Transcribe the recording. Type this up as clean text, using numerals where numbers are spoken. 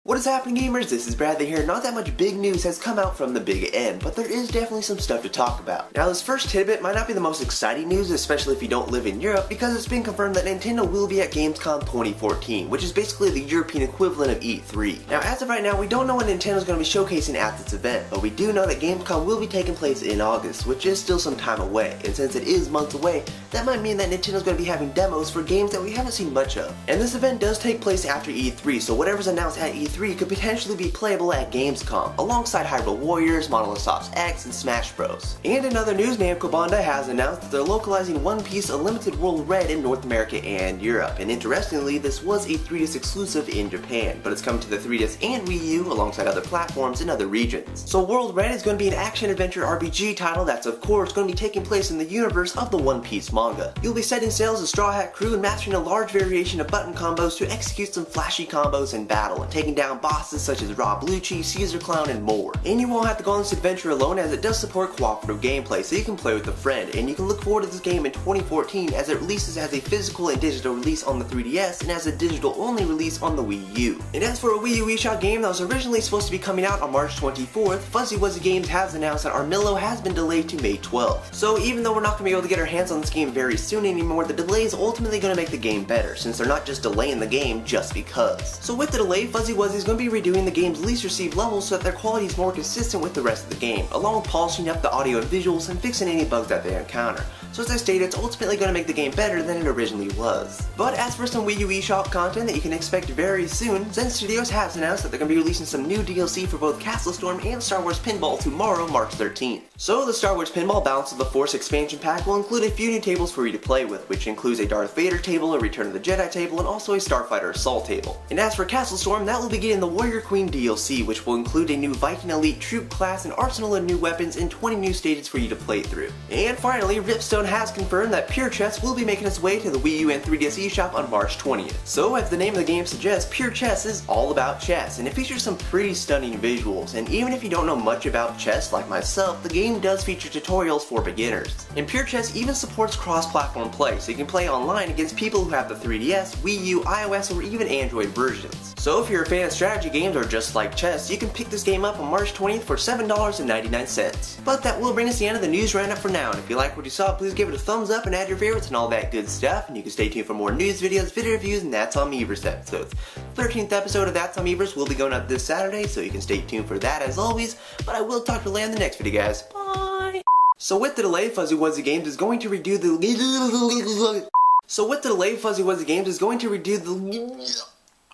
What is happening, gamers? This is Bradley here. Not that much big news has come out from the big end, but there is definitely some stuff to talk about. Now, this first tidbit might not be the most exciting news, especially if you don't live in Europe, because it's been confirmed that Nintendo will be at Gamescom 2014, which is basically the European equivalent of E3. Now, as of right now, we don't know what Nintendo's going to be showcasing at this event, but we do know that Gamescom will be taking place in August, which is still some time away, and since it is months away, that might mean that Nintendo's going to be having demos for games that we haven't seen much of. And this event does take place after E3, so whatever's announced at E3 could potentially be playable at Gamescom, alongside Hyrule Warriors, Monolith Soft X, and Smash Bros. And in other news, Namco Bandai has announced that they're localizing One Piece Unlimited World Red in North America and Europe, and interestingly, this was a 3DS exclusive in Japan, but it's coming to the 3DS and Wii U alongside other platforms in other regions. So World Red is going to be an action-adventure RPG title that's of course going to be taking place in the universe of the One Piece manga. You'll be setting sail as a Straw Hat crew and mastering a large variation of button combos to execute some flashy combos in battle and taking down bosses such as Rob Lucci, Caesar Clown, and more. And you won't have to go on this adventure alone, as it does support cooperative gameplay, so you can play with a friend, and you can look forward to this game in 2014 as it releases as a physical and digital release on the 3DS and as a digital only release on the Wii U. And as for a Wii U eShop game that was originally supposed to be coming out on March 24th, Fuzzy Wuzzy Games has announced that Armillo has been delayed to May 12th. So even though we're not going to be able to get our hands on this game very soon anymore, the delay is ultimately going to make the game better, since they're not just delaying the game just because. So with the delay, Fuzzy Wuzzy is going to be redoing the game's least received levels so that their quality is more consistent with the rest of the game, along with polishing up the audio and visuals and fixing any bugs that they encounter. So as I stated, it's ultimately going to make the game better than it originally was. But as for some Wii U eShop content that you can expect very soon, Zen Studios has announced that they're going to be releasing some new DLC for both Castle Storm and Star Wars Pinball tomorrow, March 13th. So the Star Wars Pinball Balance of the Force expansion pack will include a few new tables for you to play with, which includes a Darth Vader table, a Return of the Jedi table, and also a Starfighter Assault table. And as for Castle Storm, that will be getting the Warrior Queen DLC, which will include a new Viking Elite troop class, an arsenal of new weapons, and 20 new stages for you to play through. And finally, Ripstone has confirmed that Pure Chess will be making its way to the Wii U and 3DS eShop on March 20th. So as the name of the game suggests, Pure Chess is all about chess, and it features some pretty stunning visuals, and even if you don't know much about chess like myself, the game does feature tutorials for beginners. And Pure Chess even supports cross-platform play, so you can play online against people who have the 3DS, Wii U, iOS, or even Android versions. So if you're a fan of strategy games or just like chess, you can pick this game up on March 20th for $7.99. But that will bring us to the end of the news roundup for now, and if you like what you saw, please give it a thumbs up and add your favorites and all that good stuff, and you can stay tuned for more news videos, video reviews, and That's on Meverse episodes. The 13th episode of That's on Meverse will be going up this Saturday, so you can stay tuned for that as always, but I will talk to you later in the next video, guys. Bye! So with the delay, Fuzzy Wuzzy Games is going to redo the